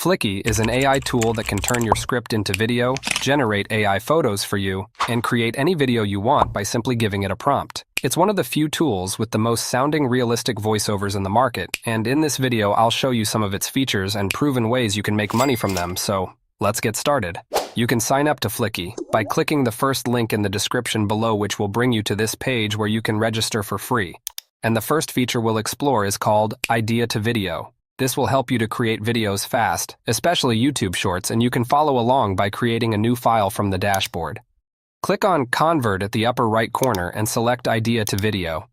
Fliki is an AI tool that can turn your script into video, generate AI photos for you, and create any video you want by simply giving it a prompt. It's one of the few tools with the most sounding realistic voiceovers in the market, and in this video I'll show you some of its features and proven ways you can make money from them, so let's get started. You can sign up to Fliki by clicking the first link in the description below, which will bring you to this page where you can register for free. And the first feature we'll explore is called Idea to Video. This will help you to create videos fast, especially YouTube Shorts, and you can follow along by creating a new file from the dashboard. Click on Convert at the upper right corner and select Idea to Video.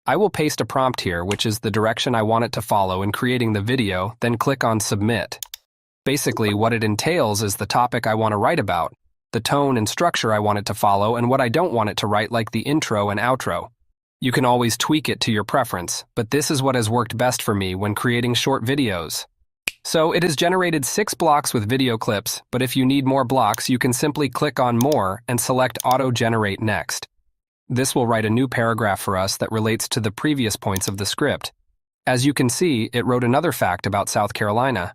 I will paste a prompt here, which is the direction I want it to follow in creating the video, then click on Submit. Basically, what it entails is the topic I want to write about, the tone and structure I want it to follow, and what I don't want it to write, like the intro and outro. You can always tweak it to your preference, but this is what has worked best for me when creating short videos. So it has generated 6 blocks with video clips, but if you need more blocks, you can simply click on More and select Auto Generate next. This will write a new paragraph for us that relates to the previous points of the script. As you can see, it wrote another fact about South Carolina.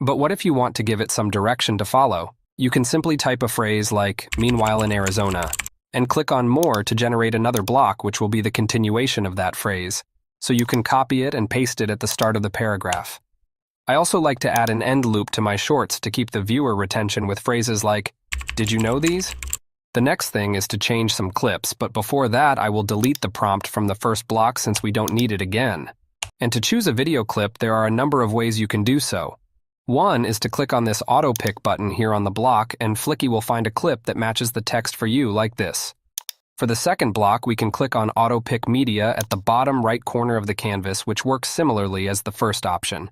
But what if you want to give it some direction to follow? You can simply type a phrase like, "Meanwhile in Arizona," and click on More to generate another block, which will be the continuation of that phrase, so you can copy it and paste it at the start of the paragraph. I also like to add an end loop to my shorts to keep the viewer retention with phrases like, "Did you know these?" The next thing is to change some clips, but before that I will delete the prompt from the first block since we don't need it again. And to choose a video clip, there are a number of ways you can do so. One is to click on this auto pick button here on the block, and Fliki will find a clip that matches the text for you like this. For the second block, we can click on Auto Pick Media at the bottom right corner of the canvas, which works similarly as the first option.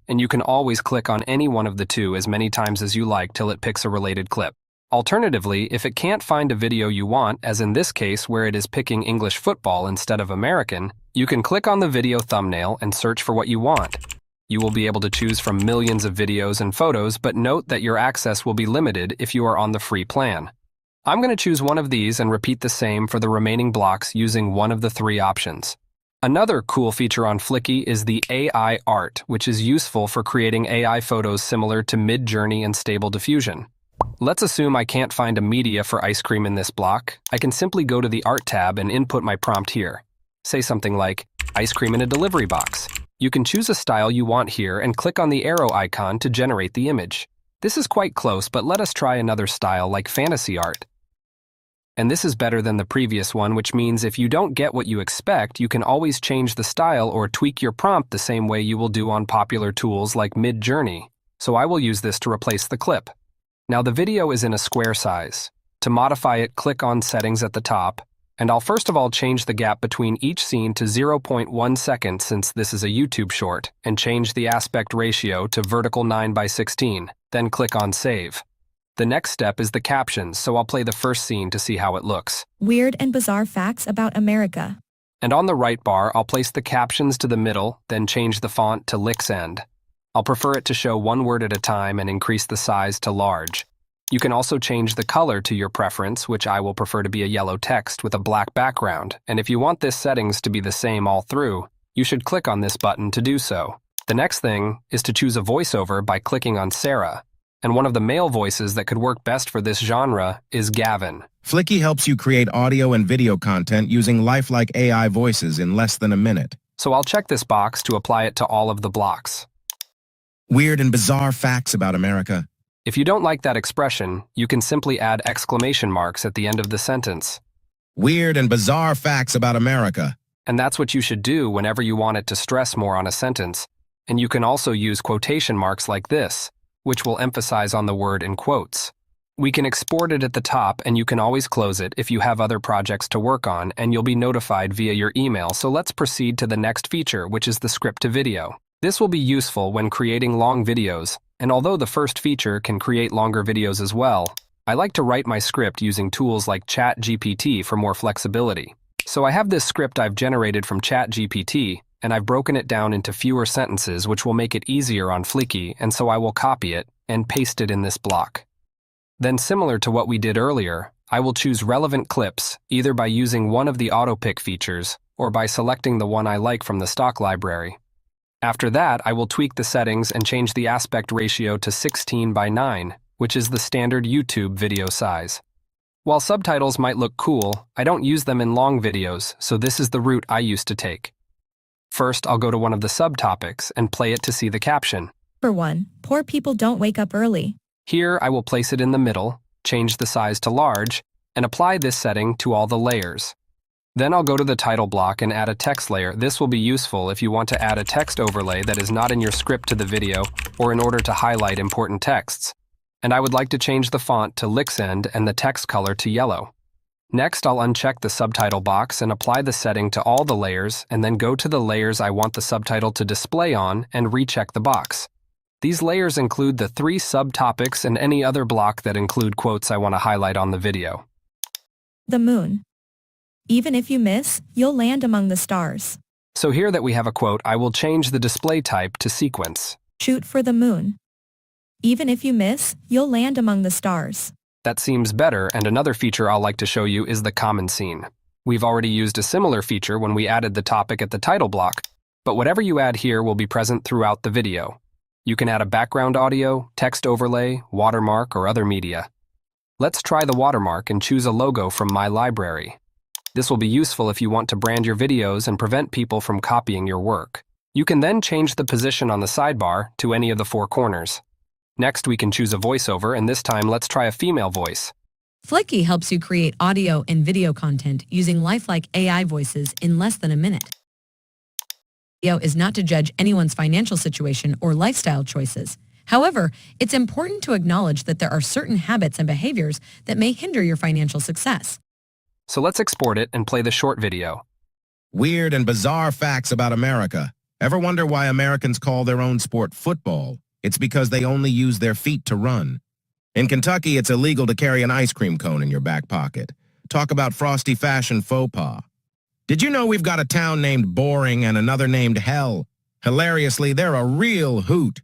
And you can always click on any one of the two as many times as you like till it picks a related clip. Alternatively, if it can't find a video you want, as in this case where it is picking English football instead of American, you can click on the video thumbnail and search for what you want. You will be able to choose from millions of videos and photos, but note that your access will be limited if you are on the free plan. I'm going to choose one of these and repeat the same for the remaining blocks using one of the 3 options. Another cool feature on Fliki is the AI art, which is useful for creating AI photos similar to Mid-Journey and Stable Diffusion. Let's assume I can't find a media for ice cream in this block. I can simply go to the Art tab and input my prompt here. Say something like, "Ice cream in a delivery box." You can choose a style you want here and click on the arrow icon to generate the image. This is quite close, but let us try another style like fantasy art. And this is better than the previous one, which means if you don't get what you expect, you can always change the style or tweak your prompt the same way you will do on popular tools like Mid-Journey. So I will use this to replace the clip. Now the video is in a square size. To modify it, click on Settings at the top, and I'll first of all change the gap between each scene to 0.1 second since this is a YouTube short, and change the aspect ratio to vertical 9:16, then click on Save. The next step is the captions, so I'll play the first scene to see how it looks. Weird and bizarre facts about America. And on the right bar, I'll place the captions to the middle, then change the font to Lick's End. I'll prefer it to show one word at a time and increase the size to large. You can also change the color to your preference, which I will prefer to be a yellow text with a black background, and if you want this settings to be the same all through, you should click on this button to do so. The next thing is to choose a voiceover by clicking on Sarah, and one of the male voices that could work best for this genre is Gavin. Fliki helps you create audio and video content using lifelike AI voices in less than a minute. So I'll check this box to apply it to all of the blocks. Weird and bizarre facts about America. If you don't like that expression, you can simply add exclamation marks at the end of the sentence. Weird and bizarre facts about America. And that's what you should do whenever you want it to stress more on a sentence. And you can also use quotation marks like this, which will emphasize on the word in quotes. We can export it at the top, and you can always close it if you have other projects to work on, and you'll be notified via your email. So let's proceed to the next feature, which is the script to video. This will be useful when creating long videos, and although the first feature can create longer videos as well, I like to write my script using tools like ChatGPT for more flexibility. So I have this script I've generated from ChatGPT, and I've broken it down into fewer sentences, which will make it easier on Fliki, and so I will copy it and paste it in this block. Then, similar to what we did earlier, I will choose relevant clips, either by using one of the auto pick features or by selecting the one I like from the stock library. After that, I will tweak the settings and change the aspect ratio to 16:9, which is the standard YouTube video size. While subtitles might look cool, I don't use them in long videos, so this is the route I used to take. First, I'll go to one of the subtopics and play it to see the caption. For 1, poor people don't wake up early. Here, I will place it in the middle, change the size to large, and apply this setting to all the layers. Then I'll go to the title block and add a text layer. This will be useful if you want to add a text overlay that is not in your script to the video or in order to highlight important texts. And I would like to change the font to Lixend and the text color to yellow. Next, I'll uncheck the subtitle box and apply the setting to all the layers and then go to the layers I want the subtitle to display on and recheck the box. These layers include the 3 subtopics and any other block that include quotes I want to highlight on the video. The moon. Even if you miss, you'll land among the stars. So here that we have a quote, I will change the display type to sequence. Shoot for the moon. Even if you miss, you'll land among the stars. That seems better, and another feature I'll like to show you is the common scene. We've already used a similar feature when we added the topic at the title block, but whatever you add here will be present throughout the video. You can add a background audio, text overlay, watermark, or other media. Let's try the watermark and choose a logo from my library. This will be useful if you want to brand your videos and prevent people from copying your work. You can then change the position on the sidebar to any of the 4 corners. Next, we can choose a voiceover, and this time let's try a female voice. Fliki helps you create audio and video content using lifelike AI voices in less than a minute. Video is not to judge anyone's financial situation or lifestyle choices. However, it's important to acknowledge that there are certain habits and behaviors that may hinder your financial success. So let's export it and play the short video. Weird and bizarre facts about America. Ever wonder why Americans call their own sport football? It's because they only use their feet to run. In Kentucky, it's illegal to carry an ice cream cone in your back pocket. Talk about frosty fashion faux pas. Did you know we've got a town named Boring and another named Hell? Hilariously, they're a real hoot.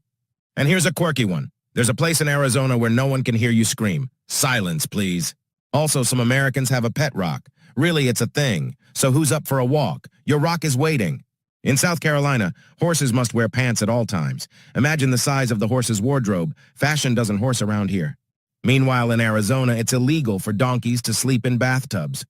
And here's a quirky one. There's a place in Arizona where no one can hear you scream. Silence, please. Also, some Americans have a pet rock. Really, it's a thing. So who's up for a walk? Your rock is waiting. In South Carolina, horses must wear pants at all times. Imagine the size of the horse's wardrobe. Fashion doesn't horse around here. Meanwhile, in Arizona, it's illegal for donkeys to sleep in bathtubs.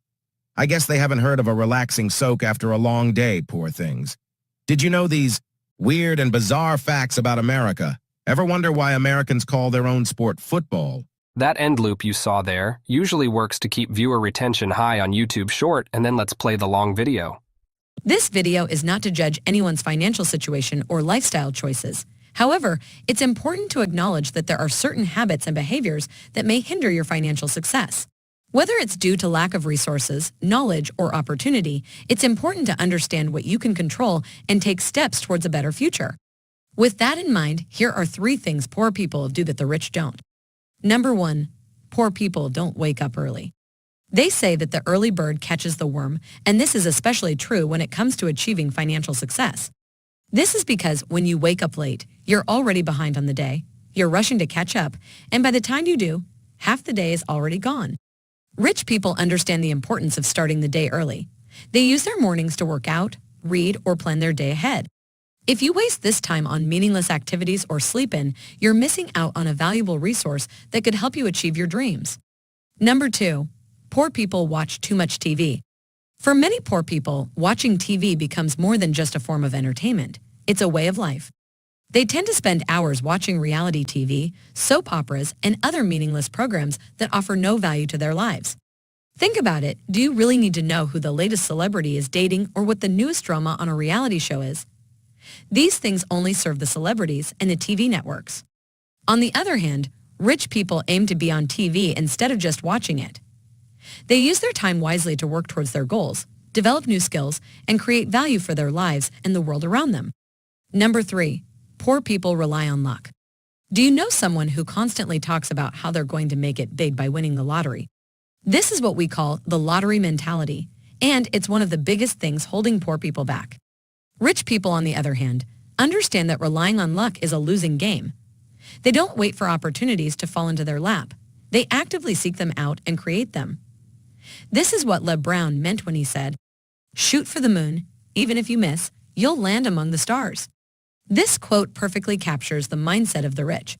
I guess they haven't heard of a relaxing soak after a long day, poor things. Did you know these weird and bizarre facts about America? Ever wonder why Americans call their own sport football? That end loop you saw there usually works to keep viewer retention high on YouTube Short, and then let's play the long video. This video is not to judge anyone's financial situation or lifestyle choices. However, it's important to acknowledge that there are certain habits and behaviors that may hinder your financial success. Whether it's due to lack of resources, knowledge, or opportunity, it's important to understand what you can control and take steps towards a better future. With that in mind, here are 3 things poor people do that the rich don't. Number 1, poor people don't wake up early. They say that the early bird catches the worm, and this is especially true when it comes to achieving financial success. This is because when you wake up late, you're already behind on the day, you're rushing to catch up, and by the time you do, half the day is already gone. Rich people understand the importance of starting the day early. They use their mornings to work out, read, or plan their day ahead. If you waste this time on meaningless activities or sleep in, you're missing out on a valuable resource that could help you achieve your dreams. Number 2, poor people watch too much TV. For many poor people, watching TV becomes more than just a form of entertainment. It's a way of life. They tend to spend hours watching reality TV, soap operas, and other meaningless programs that offer no value to their lives. Think about it. Do you really need to know who the latest celebrity is dating or what the newest drama on a reality show is? These things only serve the celebrities and the TV networks. On the other hand, rich people aim to be on TV instead of just watching it. They use their time wisely to work towards their goals, develop new skills, and create value for their lives and the world around them. Number 3, poor people rely on luck. Do you know someone who constantly talks about how they're going to make it big by winning the lottery? This is what we call the lottery mentality, and it's one of the biggest things holding poor people back. Rich people, on the other hand, understand that relying on luck is a losing game. They don't wait for opportunities to fall into their lap. They actively seek them out and create them. This is what Leb Brown meant when he said, "Shoot for the moon. Even if you miss, you'll land among the stars." This quote perfectly captures the mindset of the rich.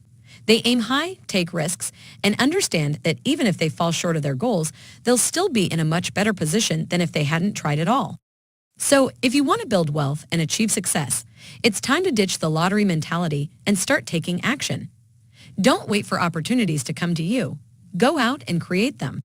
They aim high, take risks, and understand that even if they fall short of their goals, they'll still be in a much better position than if they hadn't tried at all. So, if you want to build wealth and achieve success, it's time to ditch the lottery mentality and start taking action. Don't wait for opportunities to come to you. Go out and create them.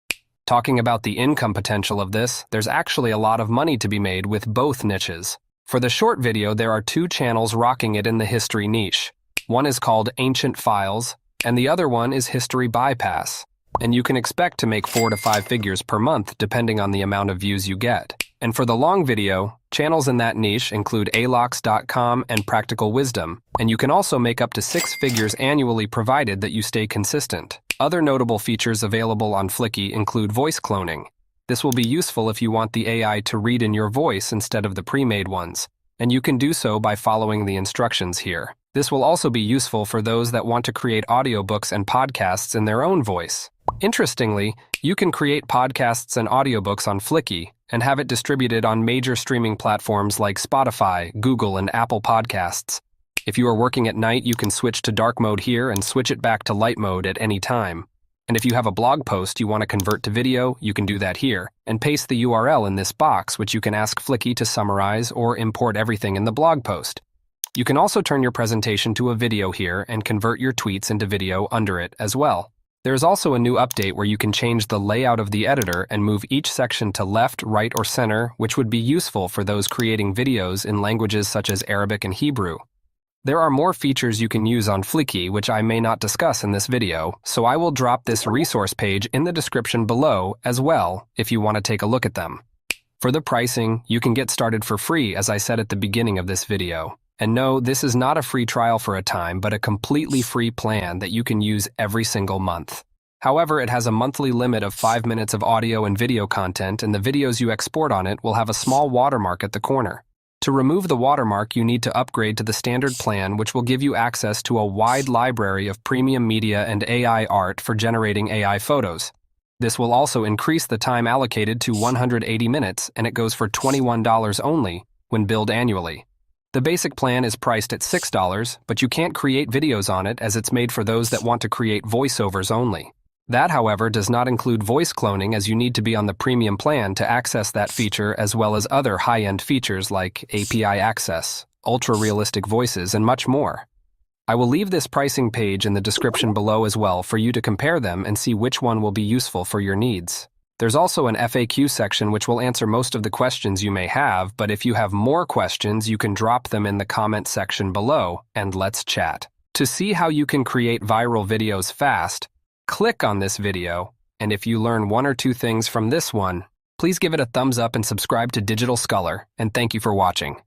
Talking about the income potential of this, there's actually a lot of money to be made with both niches. For the short video, there are two channels rocking it in the history niche. One is called Ancient Files, and the other one is History Bypass. And you can expect to make 4 to 5 figures per month depending on the amount of views you get. And for the long video, channels in that niche include alox.com and Practical Wisdom, and you can also make up to 6 figures annually provided that you stay consistent. Other notable features available on Fliki include voice cloning. This will be useful if you want the AI to read in your voice instead of the pre-made ones, and you can do so by following the instructions here. This will also be useful for those that want to create audiobooks and podcasts in their own voice. Interestingly, you can create podcasts and audiobooks on Fliki and have it distributed on major streaming platforms like Spotify, Google, and Apple Podcasts. If you are working at night, you can switch to dark mode here and switch it back to light mode at any time. And if you have a blog post you want to convert to video, you can do that here, and paste the URL in this box, which you can ask Fliki to summarize or import everything in the blog post. You can also turn your presentation to a video here and convert your tweets into video under it as well. There is also a new update where you can change the layout of the editor and move each section to left, right, or center, which would be useful for those creating videos in languages such as Arabic and Hebrew. There are more features you can use on Fliki, which I may not discuss in this video, so I will drop this resource page in the description below as well if you want to take a look at them. For the pricing, you can get started for free, as I said at the beginning of this video. And no, this is not a free trial for a time, but a completely free plan that you can use every single month. However, it has a monthly limit of 5 minutes of audio and video content, and the videos you export on it will have a small watermark at the corner. To remove the watermark, you need to upgrade to the standard plan, which will give you access to a wide library of premium media and AI art for generating AI photos. This will also increase the time allocated to 180 minutes, and it goes for $21 only when billed annually. The basic plan is priced at $6, but you can't create videos on it as it's made for those that want to create voiceovers only. That, however, does not include voice cloning, as you need to be on the premium plan to access that feature, as well as other high-end features like API access, ultra-realistic voices, and much more. I will leave this pricing page in the description below as well for you to compare them and see which one will be useful for your needs. There's also an FAQ section which will answer most of the questions you may have, but if you have more questions, you can drop them in the comment section below, and let's chat. To see how you can create viral videos fast, click on this video, and if you learn 1 or 2 things from this one, please give it a thumbs up and subscribe to Digital Scholar, and thank you for watching.